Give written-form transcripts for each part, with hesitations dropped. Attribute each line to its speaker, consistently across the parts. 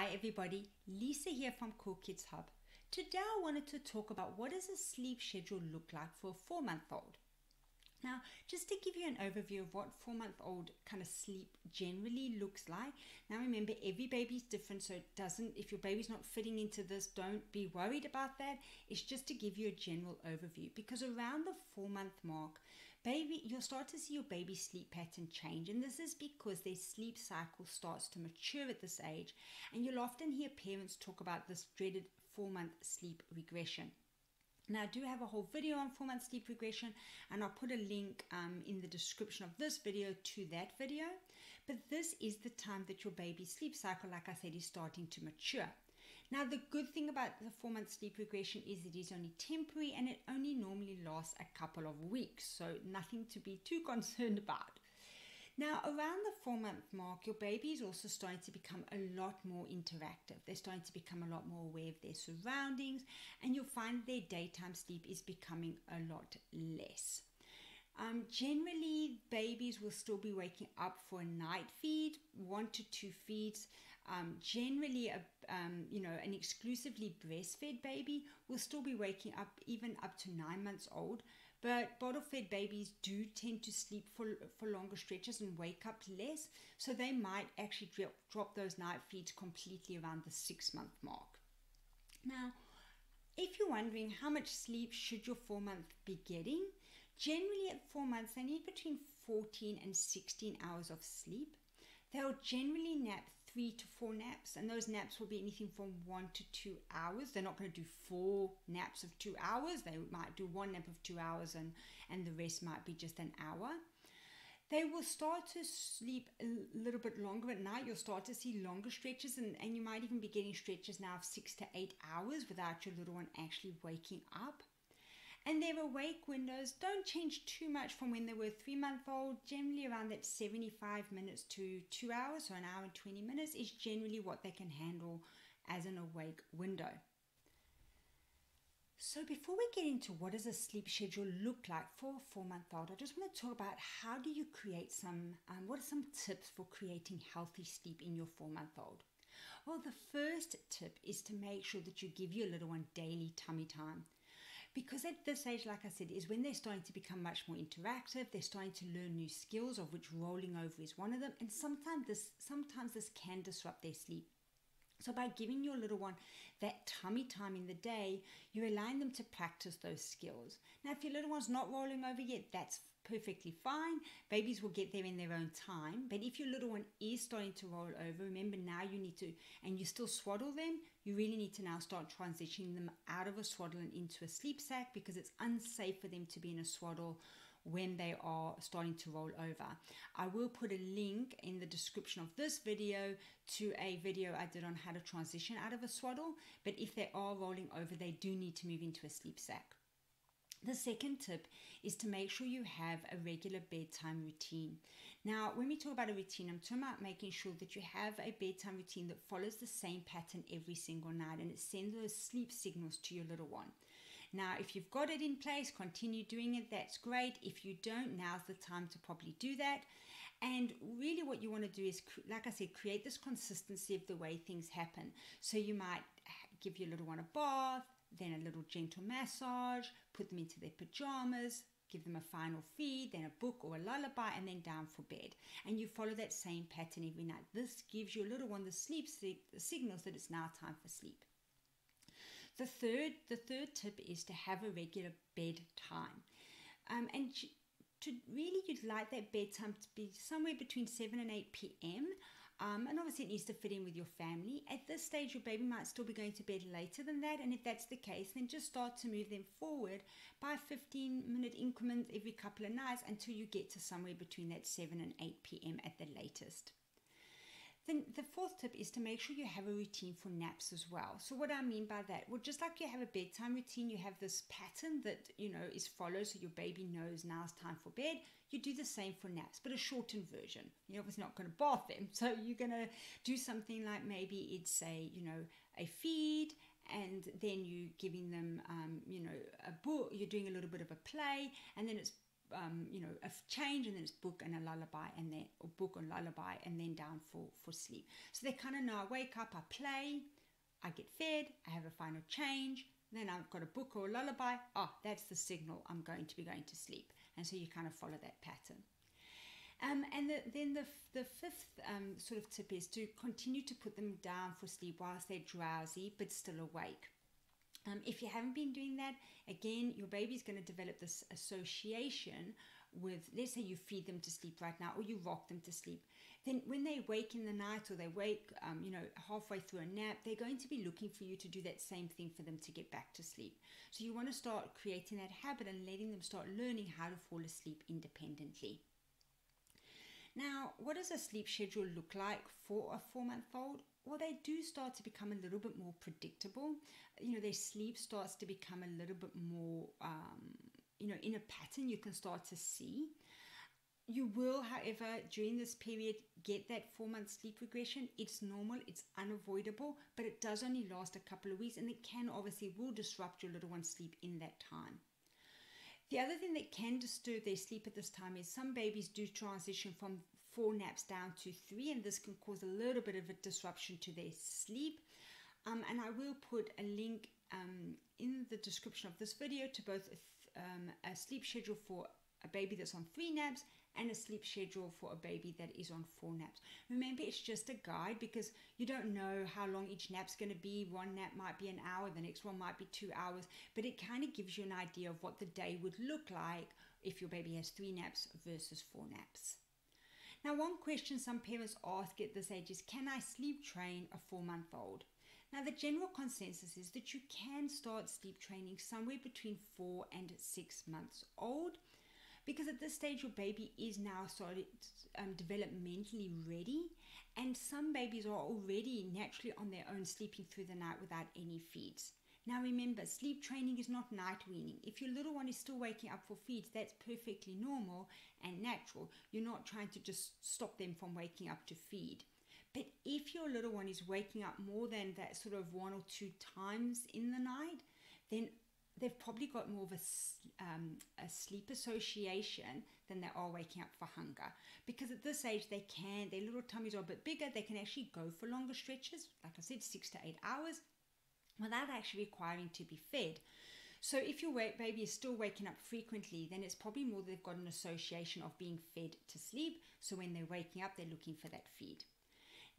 Speaker 1: Hi everybody, Lisa here from Cool Kids Hub. Today I wanted to talk about what does a sleep schedule look like for a 4-month-old. Now, just to give you an overview of what 4-month-old kind of sleep generally looks like. Now remember, every baby is different, so if your baby's not fitting into this, don't be worried about that. It's just to give you a general overview, because around the 4-month mark, you'll start to see your baby's sleep pattern change, and this is because their sleep cycle starts to mature at this age, and you'll often hear parents talk about this dreaded 4-month sleep regression. Now, I do have a whole video on 4-month sleep regression, and I'll put a link in the description of this video to that video. But this is the time that your baby's sleep cycle, like I said, is starting to mature. Now, the good thing about the 4-month sleep regression is it is only temporary, and it only normally lasts a couple of weeks, so nothing to be too concerned about. Now, around the 4-month mark, your baby is also starting to become a lot more interactive. They're starting to become a lot more aware of their surroundings, and you'll find their daytime sleep is becoming a lot less. Generally, babies will still be waking up for a night feed, 1 to 2 feeds. Generally, an exclusively breastfed baby will still be waking up even up to 9 months old. But bottle-fed babies do tend to sleep for longer stretches and wake up less, so they might actually drop those night feeds completely around the 6-month mark. Now, if you're wondering how much sleep should your 4-month be getting, generally at 4 months they need between 14 and 16 hours of sleep. They'll generally nap 3 to 4 naps, and those naps will be anything from 1 to 2 hours. They're not going to do 4 naps of 2 hours. They might do 1 nap of 2 hours, and the rest might be just an hour. They will start to sleep a little bit longer at night. You'll start to see longer stretches, and you might even be getting stretches now of 6 to 8 hours without your little one actually waking up. And their awake windows don't change too much from when they were 3-month-old. Generally around that 75 minutes to 2 hours, so an hour and 20 minutes is generally what they can handle as an awake window. So before we get into what does a sleep schedule look like for a 4-month-old, I just want to talk about how do you create what are some tips for creating healthy sleep in your 4-month-old? Well, the first tip is to make sure that you give your little one daily tummy time. Because at this age, like I said, is when they're starting to become much more interactive. They're starting to learn new skills, of which rolling over is one of them. And sometimes this can disrupt their sleep. So by giving your little one that tummy time in the day, you're allowing them to practice those skills. Now, if your little one's not rolling over yet, that's perfectly fine. Babies will get there in their own time. But if your little one is starting to roll over, remember now you need to, and you still swaddle them, you really need to now start transitioning them out of a swaddle and into a sleep sack, because it's unsafe for them to be in a swaddle when they are starting to roll over. I will put a link in the description of this video to a video I did on how to transition out of a swaddle, but if they are rolling over, they do need to move into a sleep sack. The second tip is to make sure you have a regular bedtime routine. Now, when we talk about a routine, I'm talking about making sure that you have a bedtime routine that follows the same pattern every single night, and it sends those sleep signals to your little one. Now, if you've got it in place, continue doing it. That's great. If you don't, now's the time to probably do that. And really what you want to do is, like I said, create this consistency of the way things happen. So you might give your little one a bath, then a little gentle massage, put them into their pajamas, give them a final feed, then a book or a lullaby, and then down for bed. And you follow that same pattern every night. This gives your little one the signals that it's now time for sleep. The third tip is to have a regular bedtime. And you'd like that bedtime to be somewhere between 7 and 8 p.m. And obviously it needs to fit in with your family. At this stage, your baby might still be going to bed later than that. And if that's the case, then just start to move them forward by 15-minute increments every couple of nights until you get to somewhere between that 7 and 8 p.m. at the latest. Then the fourth tip is to make sure you have a routine for naps as well. So what I mean by that, well, just like you have a bedtime routine, you have this pattern that, is followed so your baby knows now it's time for bed. You do the same for naps, but a shortened version. You're obviously not going to bath them. So you're going to do something like maybe it's a feed, and then you giving them, a book, you're doing a little bit of a play, and then it's a change, and then it's book and a lullaby, and then or book or lullaby, and then down for sleep. So they kind of know I wake up, I play, I get fed, I have a final change, then I've got a book or a lullaby. That's the signal I'm going to be going to sleep. And so you kind of follow that pattern. Then the fifth sort of tip is to continue to put them down for sleep whilst they're drowsy but still awake. If you haven't been doing that, again, your baby's going to develop this association with, let's say you feed them to sleep right now, or you rock them to sleep. Then when they wake in the night, or they wake, halfway through a nap, they're going to be looking for you to do that same thing for them to get back to sleep. So you want to start creating that habit and letting them start learning how to fall asleep independently. Now, what does a sleep schedule look like for a 4-month-old? Well, they do start to become a little bit more predictable. Their sleep starts to become a little bit more, in a pattern you can start to see. You will, however, during this period, get that 4-month sleep regression. It's normal, it's unavoidable, but it does only last a couple of weeks, and it will disrupt your little one's sleep in that time. The other thing that can disturb their sleep at this time is some babies do transition from 4 naps down to 3, and this can cause a little bit of a disruption to their sleep. And I will put a link in the description of this video to both a sleep schedule for a baby that's on 3 naps and a sleep schedule for a baby that is on 4 naps. Remember, it's just a guide because you don't know how long each nap's going to be. One nap might be an hour, the next one might be 2 hours, but it kind of gives you an idea of what the day would look like if your baby has 3 naps versus 4 naps. Now, one question some parents ask at this age is, can I sleep train a 4-month-old? Now, the general consensus is that you can start sleep training somewhere between 4 and 6 months old, because at this stage your baby is now started developmentally ready, and some babies are already naturally on their own sleeping through the night without any feeds. Now remember, sleep training is not night weaning. If your little one is still waking up for feeds, that's perfectly normal and natural. You're not trying to just stop them from waking up to feed. But if your little one is waking up more than that sort of 1 or 2 times in the night, then they've probably got more of a sleep association than they are waking up for hunger. Because at this age, their little tummies are a bit bigger. They can actually go for longer stretches, like I said, 6 to 8 hours, without actually requiring to be fed. So if your baby is still waking up frequently, then it's probably more that they've got an association of being fed to sleep. So when they're waking up, they're looking for that feed.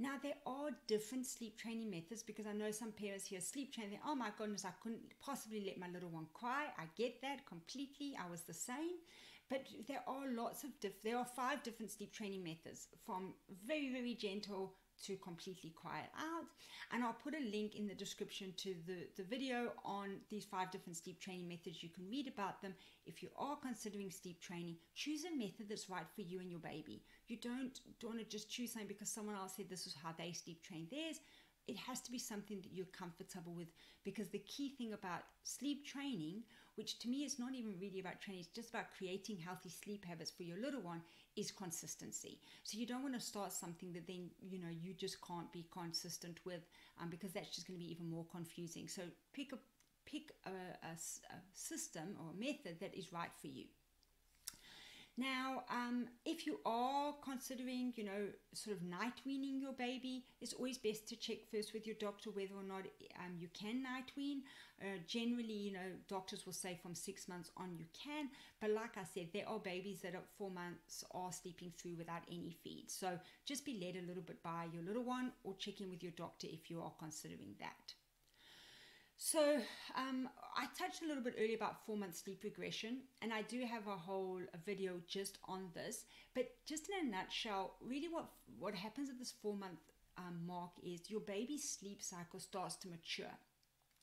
Speaker 1: Now, there are different sleep training methods, because I know some parents hear sleep training, oh my goodness, I couldn't possibly let my little one cry. I get that completely. I was the same. But there are 5 different sleep training methods, from very, very gentle to completely quiet out. And I'll put a link in the description to the video on these 5 different sleep training methods. You can read about them. If you are considering sleep training, choose a method that's right for you and your baby. You don't want to just choose something because someone else said this is how they sleep train theirs. It has to be something that you're comfortable with, because the key thing about sleep training, which to me is not even really about training, it's just about creating healthy sleep habits for your little one, is consistency. So you don't want to start something that then you just can't be consistent with, because that's just going to be even more confusing. So pick a system or a method that is right for you. Now, if you are considering, sort of night weaning your baby, it's always best to check first with your doctor whether or not you can night wean. Generally, doctors will say from 6 months on you can, but like I said, there are babies that at 4 months are sleeping through without any feed. So just be led a little bit by your little one, or check in with your doctor if you are considering that. So I touched a little bit earlier about 4-month sleep regression, and I do have a whole video just on this. But just in a nutshell, really what happens at this 4-month mark is your baby's sleep cycle starts to mature.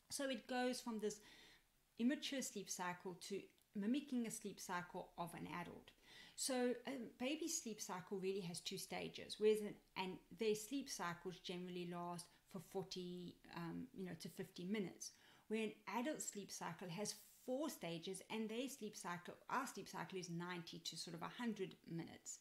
Speaker 1: So it goes from this immature sleep cycle to mimicking a sleep cycle of an adult. So a baby's sleep cycle really has 2 stages, and their sleep cycles generally last for 40 to 50 minutes, where an adult sleep cycle has 4 stages, and our sleep cycle is 90 to sort of 100 minutes.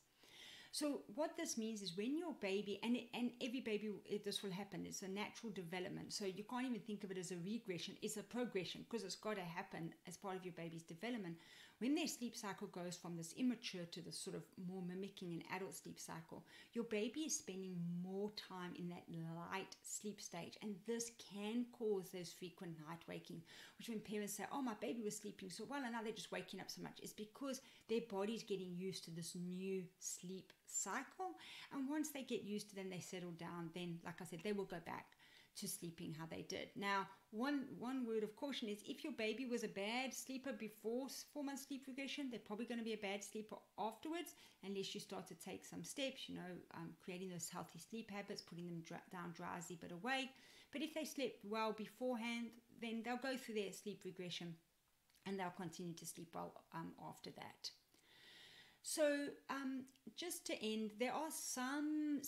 Speaker 1: So what this means is when your baby, and every baby, this will happen, it's a natural development. So you can't even think of it as a regression, it's a progression, because it's got to happen as part of your baby's development. when their sleep cycle goes from this immature to this sort of more mimicking an adult sleep cycle, your baby is spending more time in that light sleep stage, and this can cause those frequent night waking, which when parents say, oh, my baby was sleeping so well and now they're just waking up so much, it's because their body's getting used to this new sleep cycle. And once they get used to them, they settle down, then like I said, they will go back to sleeping how they did. Now, one word of caution is, if your baby was a bad sleeper before 4 months sleep regression, they're probably going to be a bad sleeper afterwards, unless you start to take some steps, creating those healthy sleep habits, putting them down drowsy but awake. But if they slept well beforehand, then they'll go through their sleep regression and they'll continue to sleep well after that. So just to end, there are some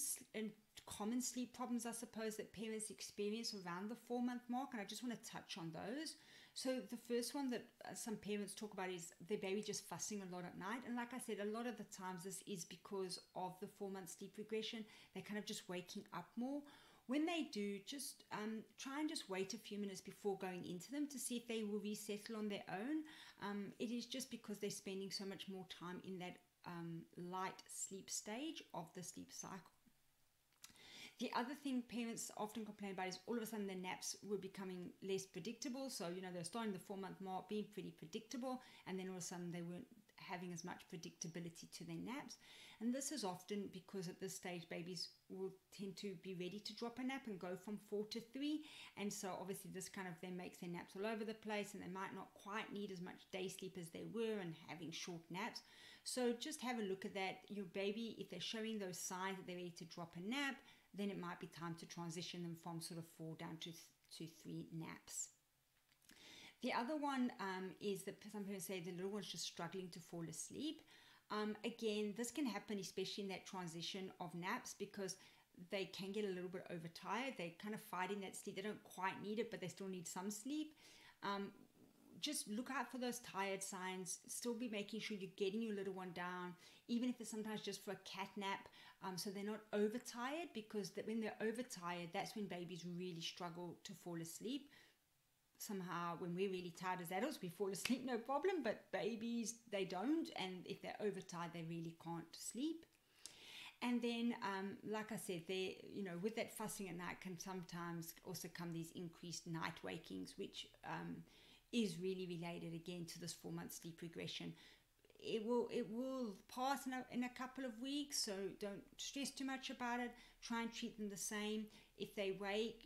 Speaker 1: common sleep problems, I suppose, that parents experience around the 4-month mark, and I just want to touch on those. So the first one that some parents talk about is their baby just fussing a lot at night. And like I said, a lot of the times this is because of the 4-month sleep regression. They're kind of just waking up more. When they do, just try and just wait a few minutes before going into them to see if they will resettle on their own. It is just because they're spending so much more time in that light sleep stage of the sleep cycle. The other thing parents often complain about is all of a sudden their naps were becoming less predictable. So, they're starting the 4-month mark being pretty predictable, and then all of a sudden they weren't having as much predictability to their naps. And this is often because at this stage babies will tend to be ready to drop a nap and go from 4 to 3, and so obviously this kind of then makes their naps all over the place, and they might not quite need as much day sleep as they were and having short naps. So just have a look at that. Your baby, if they're showing those signs that they're ready to drop a nap, then it might be time to transition them from sort of 4 down to 3 naps. The other one is that some parents say the little one's just struggling to fall asleep. Again, this can happen especially in that transition of naps, because they can get a little bit overtired. They're kind of fighting that sleep. They don't quite need it, but they still need some sleep. Just look out for those tired signs. Still be making sure you're getting your little one down, even if it's sometimes just for a cat nap, so they're not overtired, because when they're overtired, that's when babies really struggle to fall asleep. Somehow when we're really tired as adults, we fall asleep no problem, but babies, they don't, and if they're overtired, they really can't sleep. And then like I said, they with that fussing at night can sometimes also come these increased night wakings, which is really related again to this 4-month sleep regression. It will pass in a couple of weeks, so don't stress too much about it. Try and treat them the same. If they wake,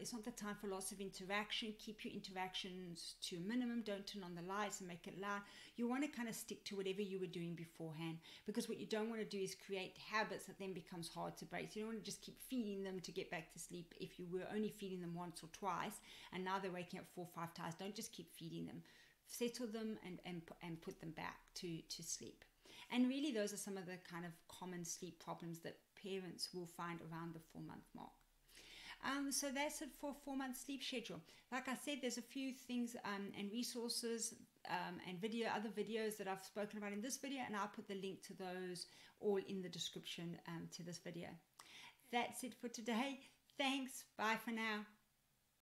Speaker 1: it's not the time for lots of interaction. Keep your interactions to a minimum. Don't turn on the lights and make it loud. You want to kind of stick to whatever you were doing beforehand, because what you don't want to do is create habits that then becomes hard to break. So you don't want to just keep feeding them to get back to sleep. If you were only feeding them once or twice and now they're waking up 4 or 5 times, don't just keep feeding them. Settle them and put them back to sleep. And really those are some of the kind of common sleep problems that parents will find around the 4-month mark. So that's it for 4-month sleep schedule. Like I said, there's a few things and resources and other videos that I've spoken about in this video, and I'll put the link to those all in the description to this video. That's it for today. Thanks. Bye for now.